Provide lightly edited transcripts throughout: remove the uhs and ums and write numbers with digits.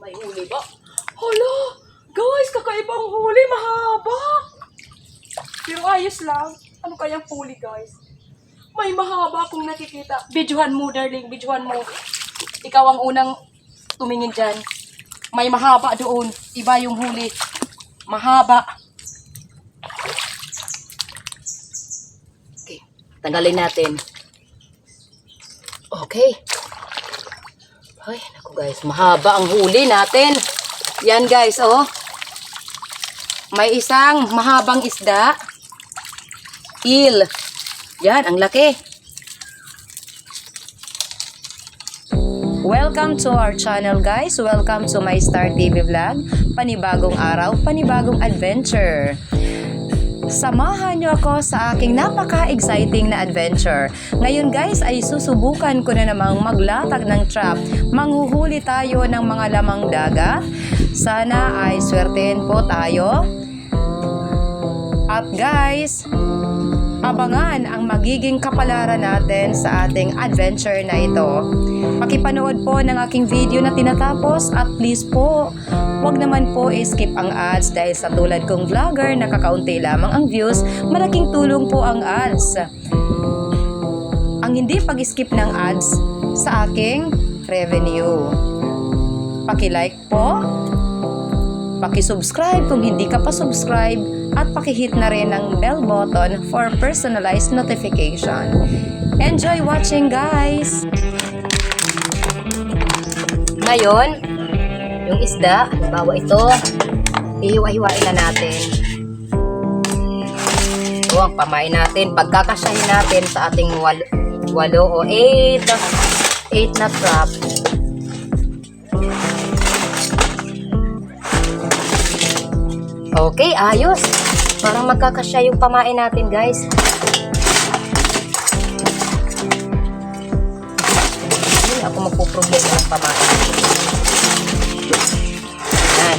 May huli ba? Hala! Guys, kakaibang huli. Mahaba. Pero ayos lang. Ano kayang huli, guys? May mahaba akong nakikita. Videohan mo, darling. Videohan mo. Ikaw ang unang tumingin dyan. May mahaba doon. Iba yung huli. Mahaba. Okay. Tanggalin natin. Okay. Ay, naku guys. Mahaba ang huli natin. Yan guys, oh. May isang mahabang isda. Eel. Yan, ang laki. Welcome to our channel guys. Welcome to my Star TV vlog. Panibagong araw, panibagong adventure. Samahan niyo ako sa aking napaka-exciting na adventure. Ngayon guys ay susubukan ko na namang maglatag ng trap. Manghuhuli tayo ng mga lamang dagat. Sana ay swertein po tayo. At guys, abangan ang magiging kapalaran natin sa ating adventure na ito. Pakipanood po ng aking video na tinatapos at please po, wag naman po i-skip ang ads dahil sa tulad kong vlogger na kakaunti lamang ang views, malaking tulong po ang ads. Ang hindi pag-skip ng ads sa aking revenue. Paki-like po, paki-subscribe kung hindi ka pa subscribe, at paki-hit na rin ang bell button for personalized notification. Enjoy watching guys! Ngayon, yung isda, bawa ito, ihiwa-hiwain na natin. Ito ang pamain natin. Pagkakasyahin natin sa ating 8 o 8 na trap. Okay, ayos. Parang magkakasya yung pamain natin, guys. Hindi ako magpuproblema ng pamain. Yan.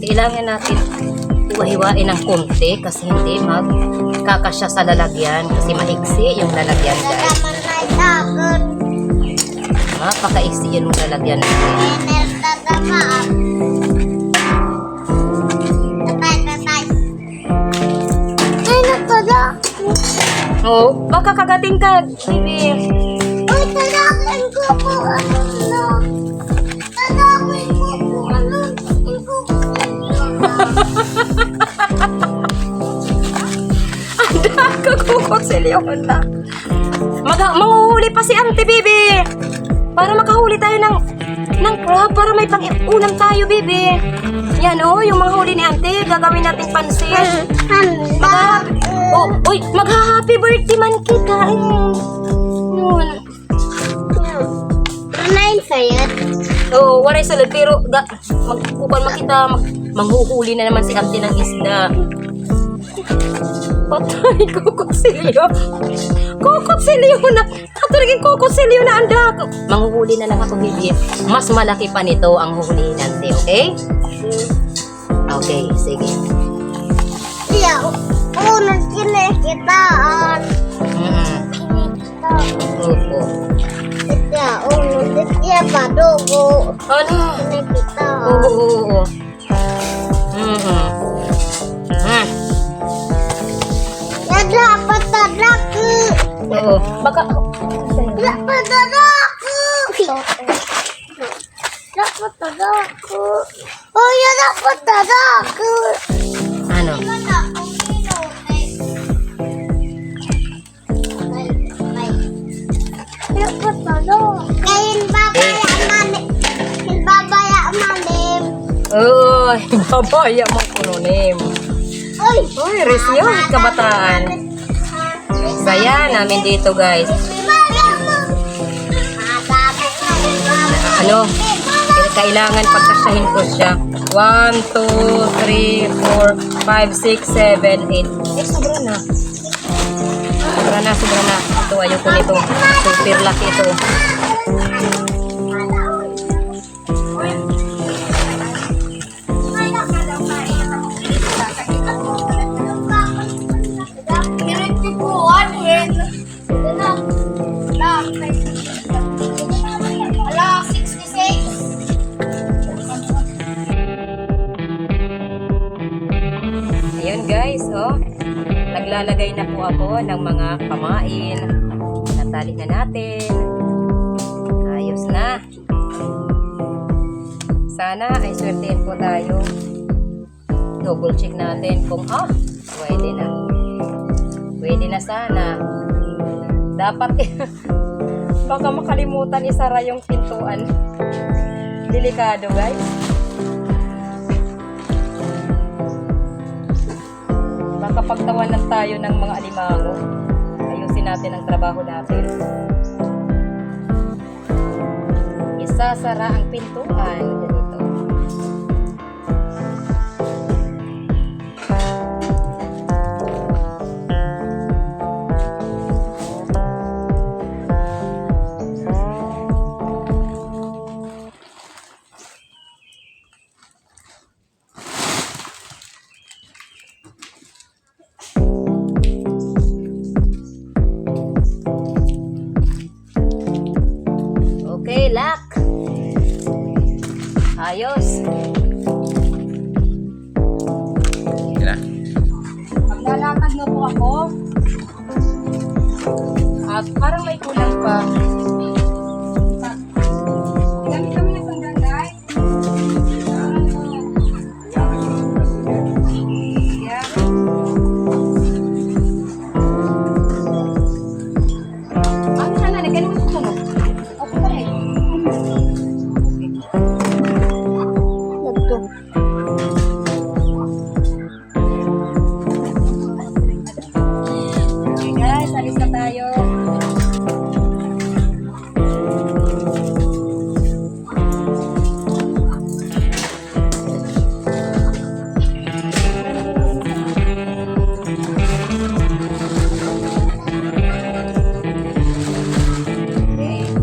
Kailangan natin hiwa-hiwain ng konti kasi hindi magkakasya sa lalagyan kasi maiksi yung lalagyan guys. Napakaiksi yung lalagyan natin. Oh, baka kagating ka, baby. Uy, talakin ko po ano. Talakin ko po ano. Anda, kagukoksilyo na. Manguhuli pa si Auntie, baby. Para makahuli tayo ng crab, para may pang-ulam tayo, baby. Yan, oh, yung mga huli ni Auntie, gagawin nating pansit. Mag-happy birthday man kita. Yun. Nine sayad. Oo, waray salad, pero magkukupan makita, manghuhuli na naman si Auntie ng isda. Patay, kukutsilyo. Kukutsilyo na. At naging kukutsilyo na anda. Manghuhuli na lang ako, baby. Mas malaki pa nito ang huhulihin natin, okay? Okay, sige. Iya, unang kinikitaan. Opo. Iya, unang iya padugo. Ano? Kinikitaan. Oo. Dapat tadaku. Oo. Baka... Dapat tadaku. Dapat tadaku. Oh ya, dapat tadaku. Ano? Dapat tadaku. Kain babaya malim. Uy, babaya mo kununim. Uy! Uy, resyo, kabataan. Saya namin dito, guys. Ano? Kailangan pagkasahin ko siya. 1, 2, 3, 4, 5, 6, 7, 8. Eh, sobra na. Sobra na, sobra na. Ito, ayoko nito. Super laki ito. Ayun guys, oh. Naglalagay na po ako ng mga pamain. Natali na natin. Ayos na. Sana ay swertein po tayo. Double check natin kung pwede na. Pwede na sana. Dapat baka makalimutan isara yung pintuan. Delikado guys. Baka pagtawanan tayo ng mga alimango. Ayusin natin ang trabaho natin. Isasara ang pintuan. Ganito. Okay, lock. Ayos. Yan na. Maglalatag na po ako. At parang may kulang pa. Gamit kami ng sanggang, guys. Yeah. Ano siya na? Ganun mo ito mo. Okay pa rin. Okay guys, alis na tayo.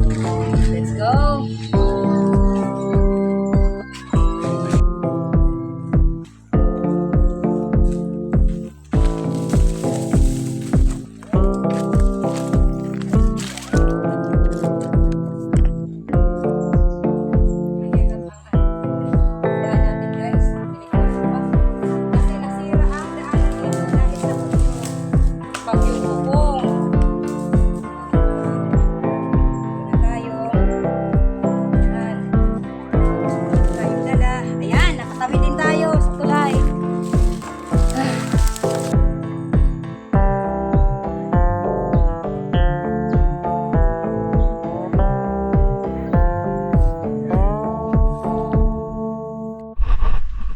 Okay, let's go.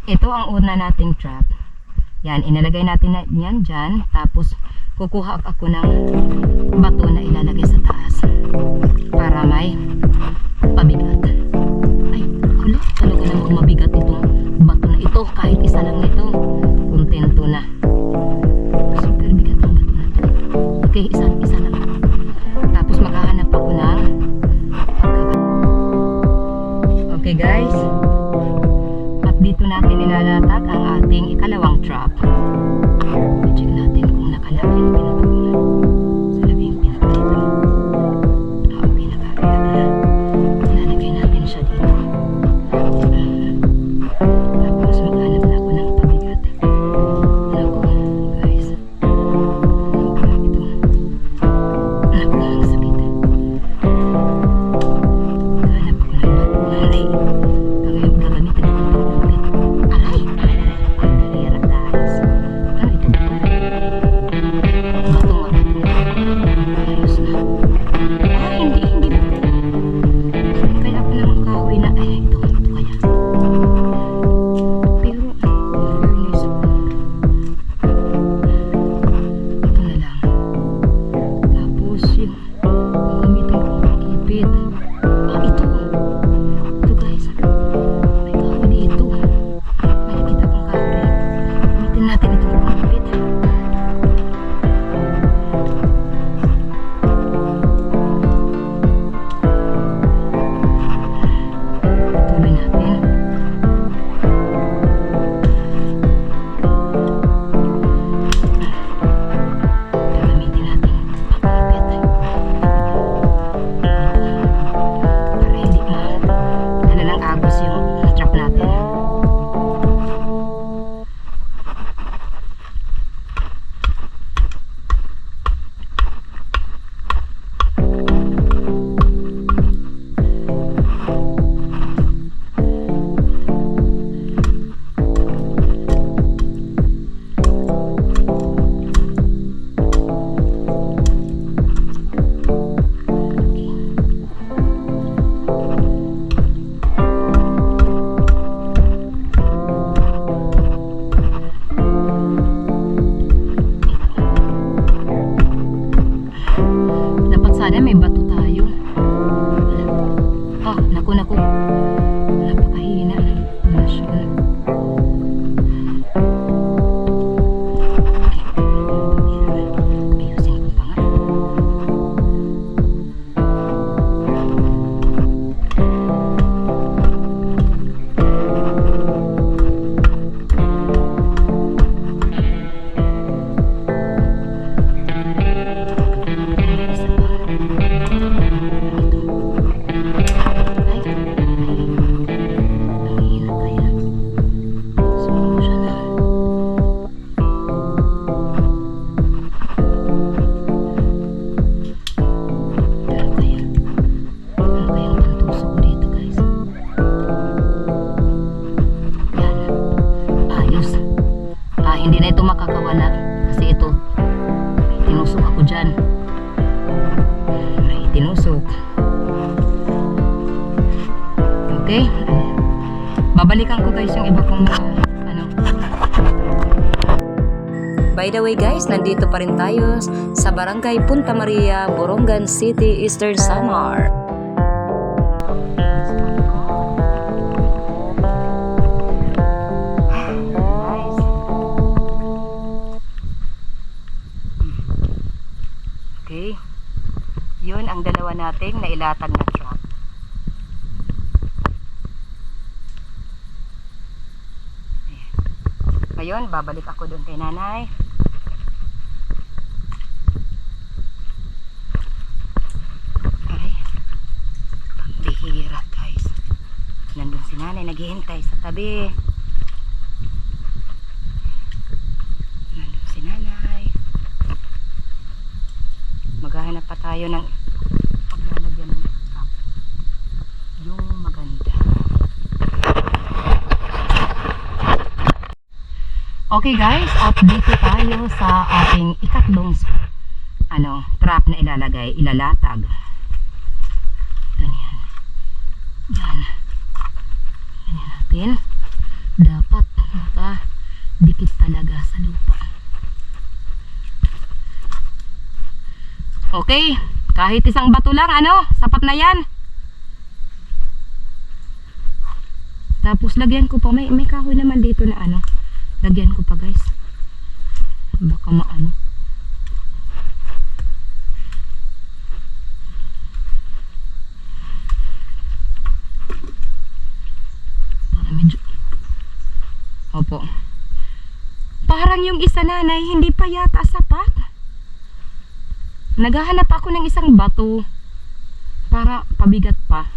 Ito ang una nating trap. Yan, inalagay natin na yan dyan. Tapos, kukuha ako ng bato na ilalagay sa taas. Para may pabigat. Ay, hala, talaga namang mabigat itong bato na ito. Kahit isa lang nito. Kontento na. Super bigat ang bato na ito. Okay, isa lang. Tapos, maghahanap ako ng okay guys. Dito natin nilalatag ang ating ikalawang trap. I-check natin kung nakalap yung pinto. Sa labi yung pinto dito. Okay, nakakalap na. Ilalagay natin siya dito. Tapos maghanap na ako ng pabigat. Naku, guys. Naku, ito. Naku, ang sakit. Hanap ako ng bato. Aray. Gagamitin ako ng pagpapit. Aray! Hirap guys. Ano ito ba? Balikan ko guys yung iba kong mga ano. By the way guys, nandito pa rin tayo sa Barangay Punta Maria, Borongan City, Eastern Samar. Okay. Yun ang dalawa nating nailatag na trap. Ayan. Ngayon, babalik ako doon kay nanay. Aray. Bihira guys. Nandun si nanay, naghihintay sa tabi. Nandun si nanay. Maghahanap pa tayo ng paglalagyan ng trap. Yung maganda. Okay guys, update tayo sa ating ikatlong trap na ilalagay, ilalatag. Ganyan. Yan. Ganyan natin. Dapat dikit talaga sa lupa. Okay, kahit isang bato lang, sapat na yan. Tapos lagyan ko pa, may kahoy naman dito na lagyan ko pa guys. Baka maano. Medyo. Opo. Parang yung isa nanay, hindi pa yata sapat. Naghahanap ako ng isang bato para pabigat pa.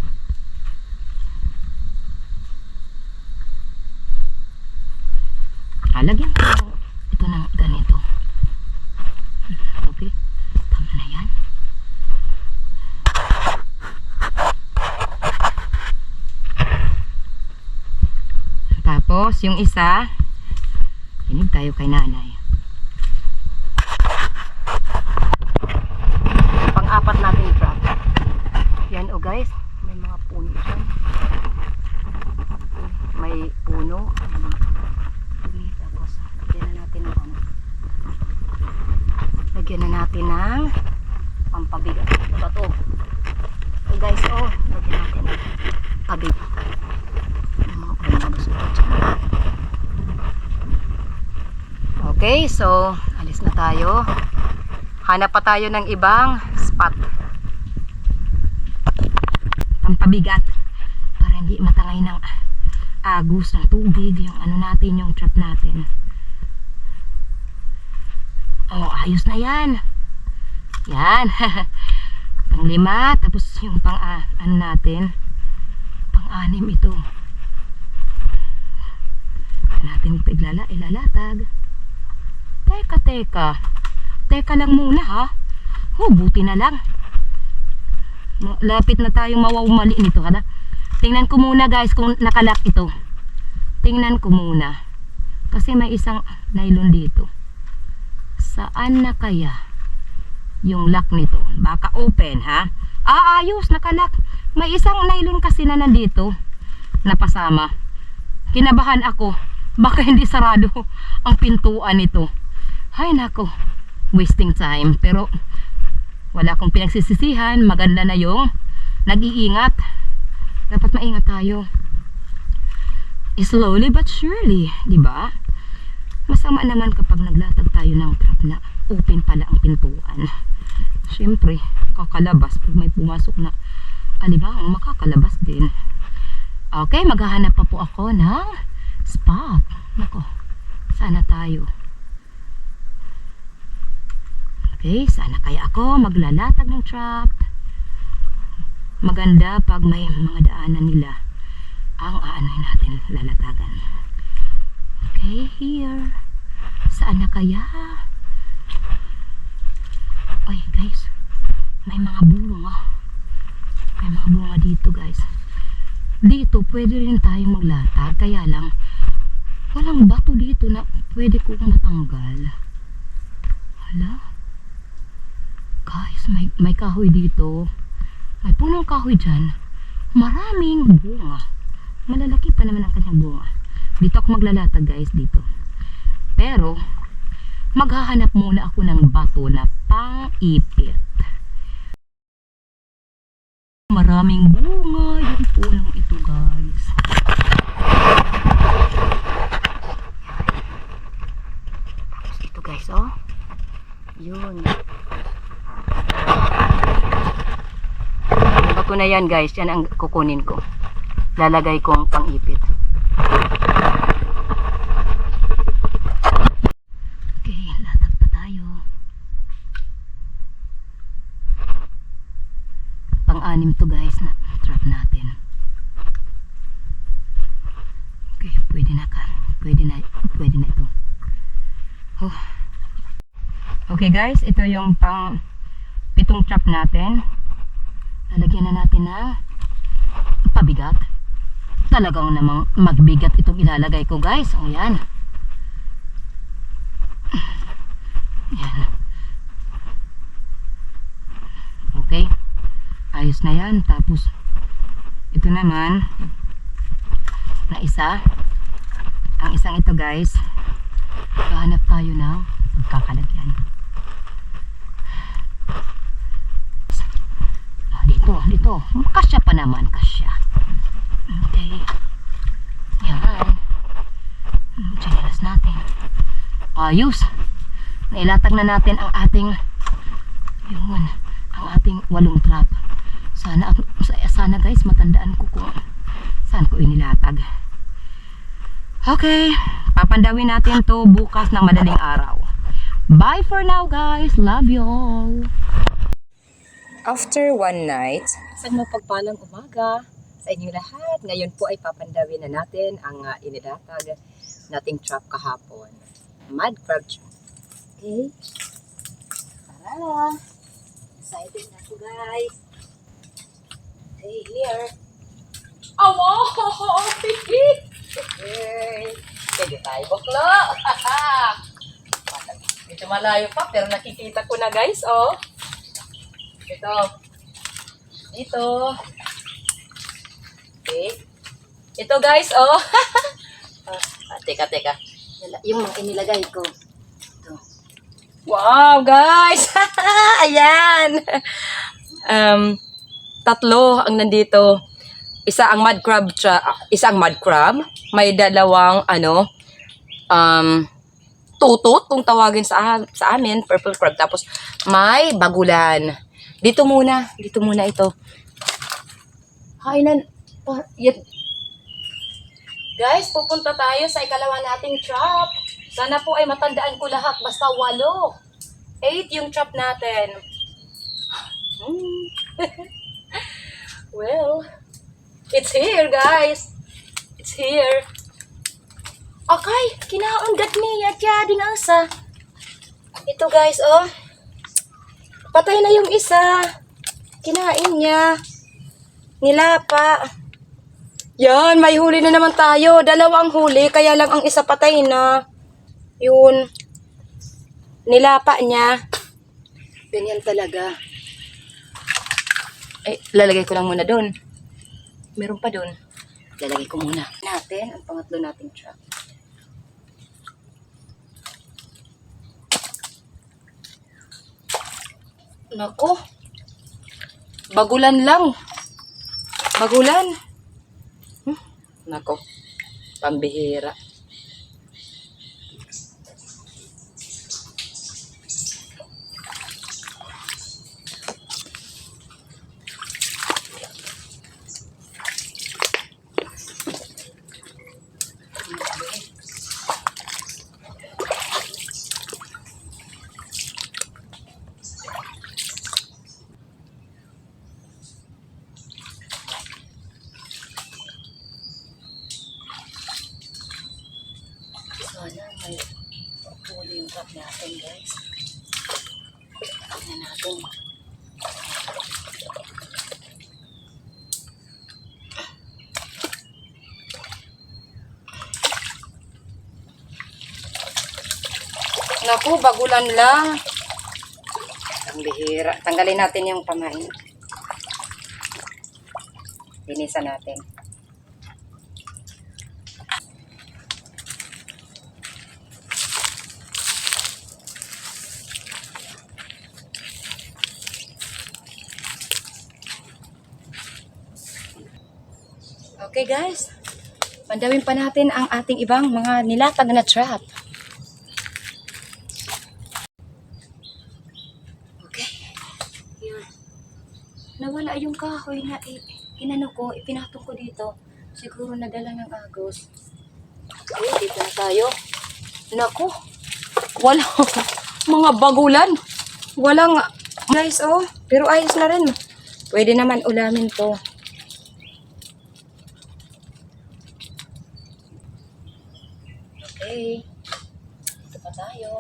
Lagyan ko ito ng ganito. Okay, tama na yan. Tapos yung isa, kinig tayo kay nanay. Pang-apat natin trap. Yan guys, may mga puno dyan. May puno. Tapos lagyan na natin ng lagyan na natin ng pampabigat. Bato. Okay guys, lagyan natin ng pabigat. Okay, so alis na tayo. Hanap pa tayo ng ibang spot. Pampabigat para hindi matangay ng agos ng tubig yung natin, yung trap natin. Ayos na yan. Yan. Pang 5, tapos yung pang natin, pang 6 ito. Natin ilalatag. Teka lang muna ha. Buti na lang. Lapit na tayong mawawmali nito. Tingnan ko muna guys kung nakalock ito. Tingnan ko muna. Kasi may isang nylon dito. Saan na kaya yung lock nito? Baka open ha. Ayos, nakalock. May isang nylon kasi na nandito. Napasama. Kinabahan ako. Baka hindi sarado ang pintuan nito. Ay nako, wasting time. Pero wala akong pinagsisisihan. Maganda na yung nag-iingat. Dapat maingat tayo. Slowly but surely, di ba? Masama naman kapag naglatag tayo ng trap na open pala ang pintuan. Siyempre, kakalabas pag may pumasok na alibang, makakalabas din. Okay, maghahanap pa po ako ng spot. Nako, sana tayo. Okay, sana kaya ako maglalatag ng trap. Maganda pag may mga daanan nila ang natin lalatagan. Okay, here. Saan na kaya? Ay guys, may mga bunga. May mga bunga dito guys. Dito pwede rin tayong maglatag. Kaya lang walang bato dito na pwede kong matanggal. Hala. Guys, may kahoy dito. May punong kahoy dyan. Maraming bunga. Malalaki pa naman ang kanyang bunga. Dito ako maglalatag guys, dito. Pero, maghahanap muna ako ng bato na pang-ipit. Maraming bunga yung punong ito guys. Ito guys, oh. Yun. Bato na yan guys, yan ang kukunin ko. Lalagay kong pang-ipit. Okay, latag pa tayo. Pang-anim to guys na trap natin. Okay, pwede na ka. Pwede na ito. Oh. Okay guys, ito yung pang-pitong trap natin. Lalagyan na natin na pabigat. Talagang namang magbigat itong ilalagay ko guys. O yan. Yan. Okay. Ayos na yan. Tapos ito naman na isa. Ang isang ito guys, kahanap tayo ng pagkakalagyan. Dito. Kasya pa naman. Kasya. Okay. Yan. Chinelas natin. Ayos. Nailatag na natin ang ating ang ating 8 trap. Sana guys matandaan ko kung saan ko inilatag. Okay. Papandawin natin to bukas ng madaling araw. Bye for now guys. Love you all. After one night, isang mapagpalang umaga sa inyo lahat. Ngayon po ay papandawin na natin ang inilatag nating trap kahapon. Mud crab trap. Okay. Tara! Excited na po guys. Okay, here. Oh, wow! Okay. Pwede tayo buklo. Medyo malayo pa pero nakikita ko na guys, oh. Ito. Okay. Ito guys, oh. Teka. Yung mga inilagay ko. Ito. Wow, guys. Ayan. 3 ang nandito. Isa ang mud crab. May 2 tutot kung tawagin sa amin, purple crab. Tapos may bagulan. Dito muna ito. Kainan. Guys, pupunta tayo sa ikalawa nating trap. Sana po ay matandaan ko lahat. Basta 8. 8 yung trap natin. Well, it's here guys. It's here. Okay, kinaundat niya. Tiyading asa. Ito guys, oh. Patay na yung isa. Kinain niya. Nilapa. Yan, may huli na naman tayo. 2 ang huli, kaya lang ang isa patay na. Yun. Nilapa niya. Ganyan talaga. Ay, lalagay ko lang muna doon. Meron pa doon. Lalagay ko muna natin ang pangatlo nating trap. Nako. Bagulan lang. Bagulan. Nako. Pambihira. Sana may huli yung trap natin guys. Tignan natin. Naku, bagulan lang. Ang bihira. Tanggalin natin yung pamain. Linisan natin. Okay guys, pandawin pa natin ang ating ibang mga nilatag na trap. Okay. Yun. Nawala yung kahoy na inano ko, ipinatong ko dito. Siguro nadala ng agos. Okay, dito na tayo. Naku, wala. Mga bagulan. Walang guys, oh. Pero ayos na rin. Pwede naman ulamin to. Okay. Ito pa tayo.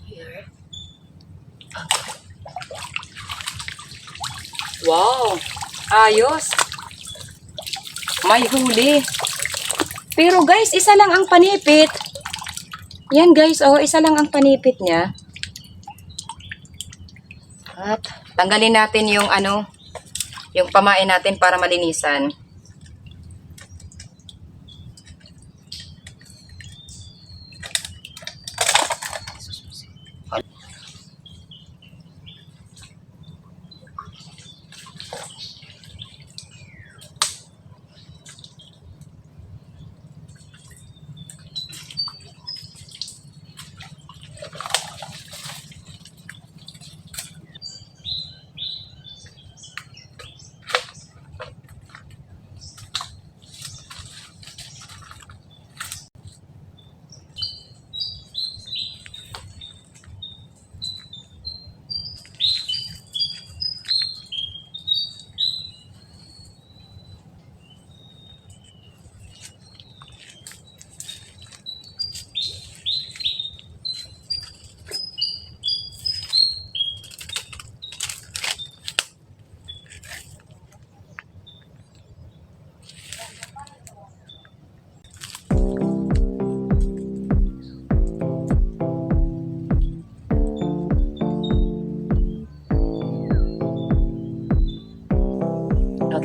Here. Wow! Ayos! May huli. Pero guys, isa lang ang panipit. Yan guys, oh, isa lang ang panipit niya. At tanggalin natin yung yung pamain natin para malinisan.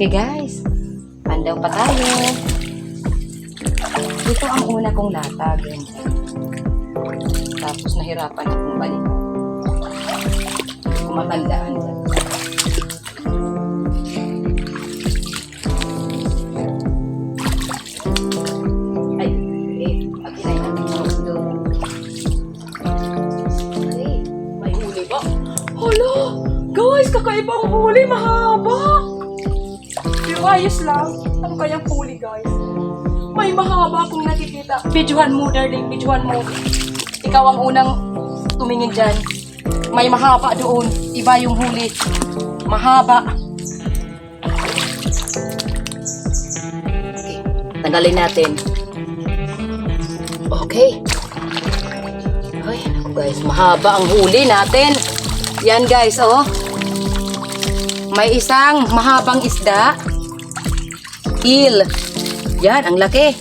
Okay guys, pandaw pa tayo. Ito ang una kong latag. Tapos nahirapan akong balik. Kumatandaan dyan. Ay, aginay natin yung gusto. Okay, may huli ba? Hala, guys, kakaibang huli, mahaba. Pero ayos lang. Ano kayang huli, guys? May mahaba akong nakikita. Videohan mo, darling. Videohan mo. Ikaw ang unang tumingin dyan. May mahaba doon. Iba yung huli. Mahaba. Okay. Tanggalin natin. Okay. Ay, naku guys. Mahaba ang huli natin. Yan guys, oh. May isang mahabang isda. Eel. Yan, ang laki.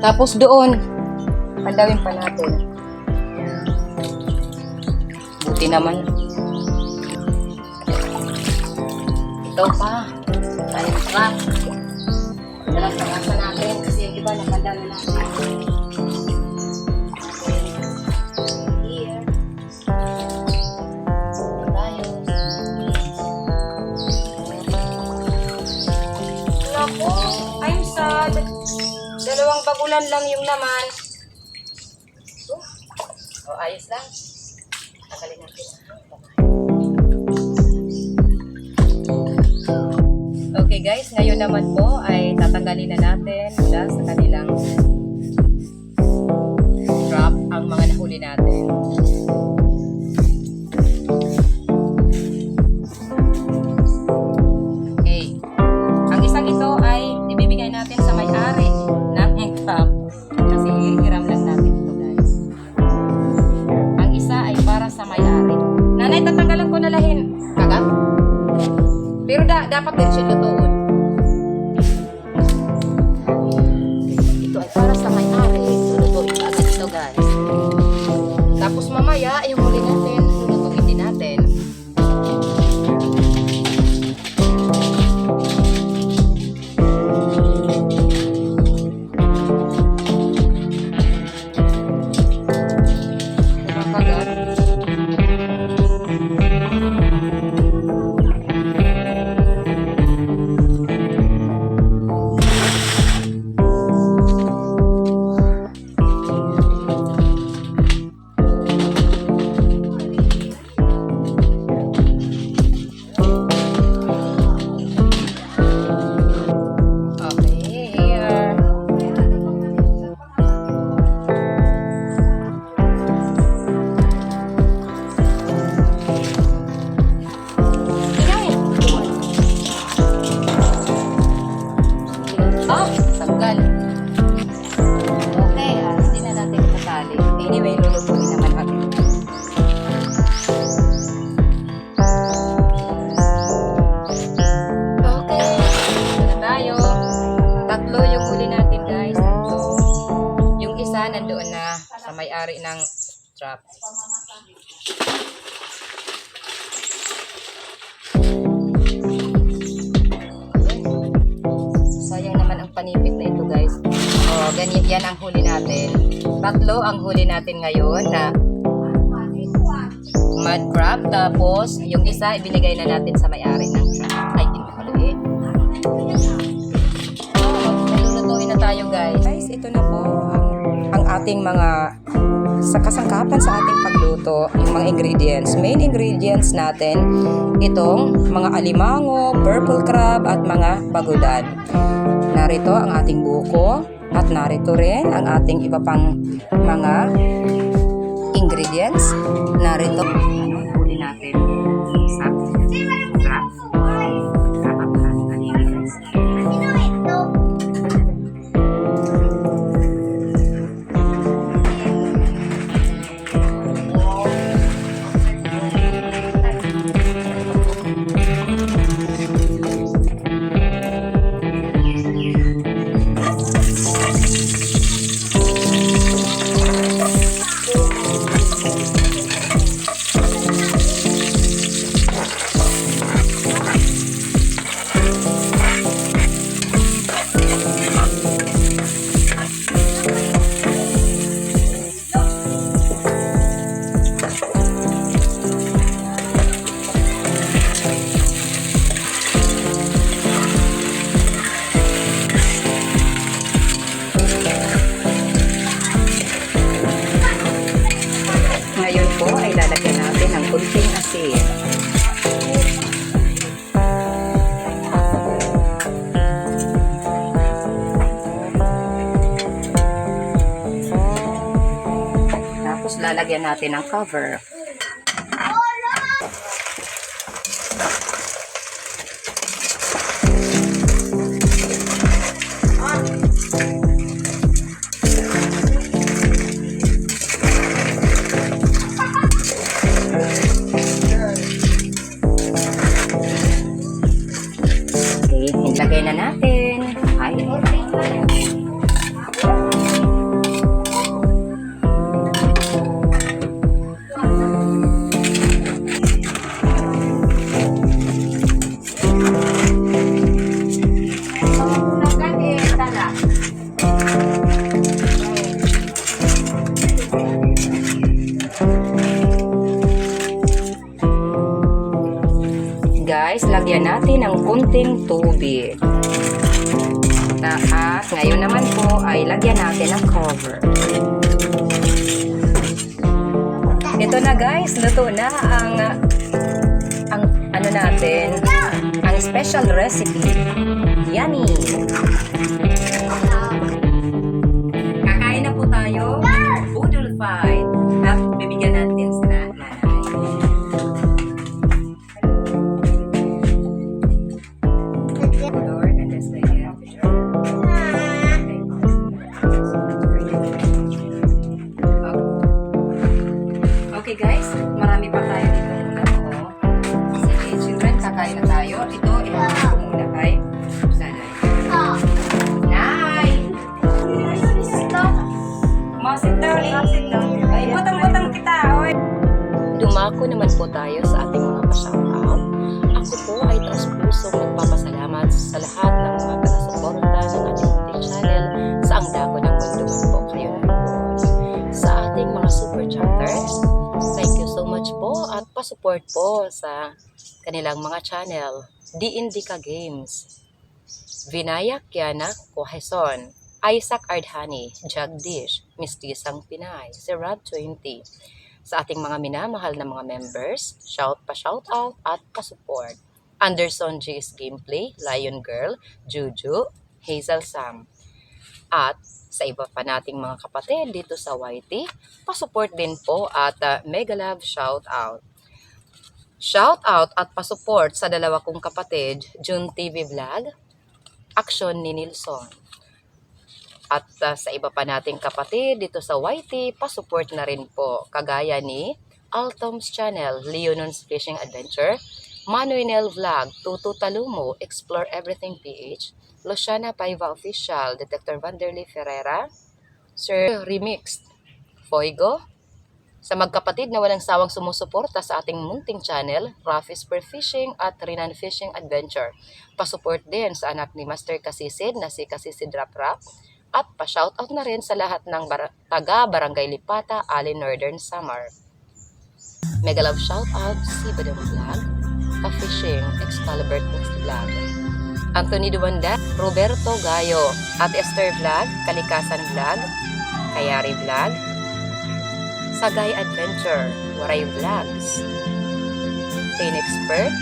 Tapos doon, pandawin pa natin. Buti naman. Ito pa. Tayo trap. Dalas-dalasan natin kasi yung iba nakandalo natin. I'm sad. Dalawang bagulan lang yung laman. Oh, ayos lang. Tagalin natin. Okay guys, ngayon naman po ay tatanggalin na natin mula sa kanilang trap ang mga nahuli natin. Ito ay ibibigay natin sa may-ari ng trap kasi hiram lang natin ito guys. Ang isa ay para sa may-ari. Nanay, tatanggalan ko na lahin. Kagam? Pero dapat din siya lutuon. Ito ay para sa may-ari. Lutuin agad ito guys. Tapos Tanggal. Okay, hindi na natin itatali. Anyway, lulutuin naman natin. Okay, ito na tayo. Tatlo yung huli natin, guys. Tatlo. Yung isa nandoon na sa may-ari ng trap. Sayang naman ang panipit na ito, guys. Oh, ganyan yan ang huli natin. Tatlo ang huli natin ngayon na mud crab. Tapos, yung isa ibinigay na natin sa may-ari ng trap. Ay, hindi pala eh. Lulutuin na tayo, guys. Guys, ito na po ang ating mga sa kasangkapan sa ating pagluto, yung mga ingredients. Main ingredients natin, itong mga alimango, purple crab, at mga bagudan. Narito ang ating buko, at narito rin ang ating iba pang mga ingredients. Narito, ano huli natin sa crab. Sino ito? Ngayon po ay lalagyan natin ng kunting asin. Tapos lalagyan natin ng cover. Okay, ilagay na natin. Ay. Guys, lagyan natin ng kunting tubig. At ngayon naman po ay lagyan natin ng cover. Ito na guys, luto na ang ano natin, ang special recipe. Yummy! Kakain na po tayo. Boodle fight. At bibigyan natin sa nanay. Lord, and this lady. Okay guys, marami pa tayo dito muna. Sige, children, kakain na tayo. Ito, ilagay ko muna kay Sanay. Nay! Masit down, masit down. Ay, butang-butang kita, oy! Dumako naman po tayo sa ating mga pa-shoutout. Ako po ay taus-pusong nagpapasalamat sa lahat ng mga taga-suporta ng ating YouTube channel sa ang dako ng mundo man po kayo nandun. Sa ating mga super chatters, thank you so much po at pa-support po sa kanilang mga channel. D&Dika Games, Vinayak Kiana Coheson, Isaac Ardhani, Jagdish, Mistisang Pinay, si Rab20. Sa ating mga minamahal na mga members, pa-shoutout at pa-support. Anderson J's Gameplay, Lion Girl, Juju, Hazel Sam. At sa iba pa nating mga kapatid dito sa YT, pa-support din po at mega love shoutout. Shoutout at pa-support sa dalawa kong kapatid, June TV Vlog, Action ni Nilson. At sa iba pa nating kapatid dito sa YT, pasupport na rin po. Kagaya ni Altom's Channel, Leonon's Fishing Adventure, Manuel Vlog, Tutu Talumo, Explore Everything PH, Luciana Paiva Official, Detector Vanderlei Ferreira, Sir Remixed, Foigo, sa magkapatid na walang sawang sumusuporta sa ating munting channel, Rafi Spear Fishing at Rinan Fishing Adventure. Pasupport din sa anak ni Master Kasisid na si Kasisid Rap Rap. At pa-shoutout na rin sa lahat ng taga-Barangay Lipata, Ali Northern Samar. Mega love shoutout si Badong Vlog, Ka-Fishing, Excalibur Next Vlog, Anthony Duwanda, Roberto Gayo, Ate Esther Vlog, Kalikasan Vlog, Kayari Vlog, Sagay Adventure, Waray Vlogs, Pain Expert,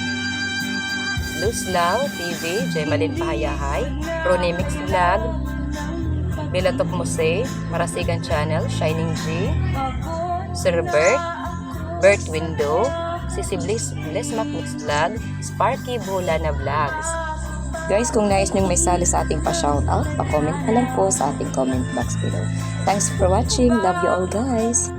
Luzlaw TV, Jemalyn Pahayahay, Ronimix Vlog, Bilatok Mose, Marasigan Channel, Shining G, Sir Bert, Bert Window, Sisi Bliss, Blessmac Mix Vlog, Sparky Bola na Vlogs. Guys, kung nais niyong may sali sa ating pa-shoutout, pa-comment na lang po sa ating comment box below. Thanks for watching. Love you all guys.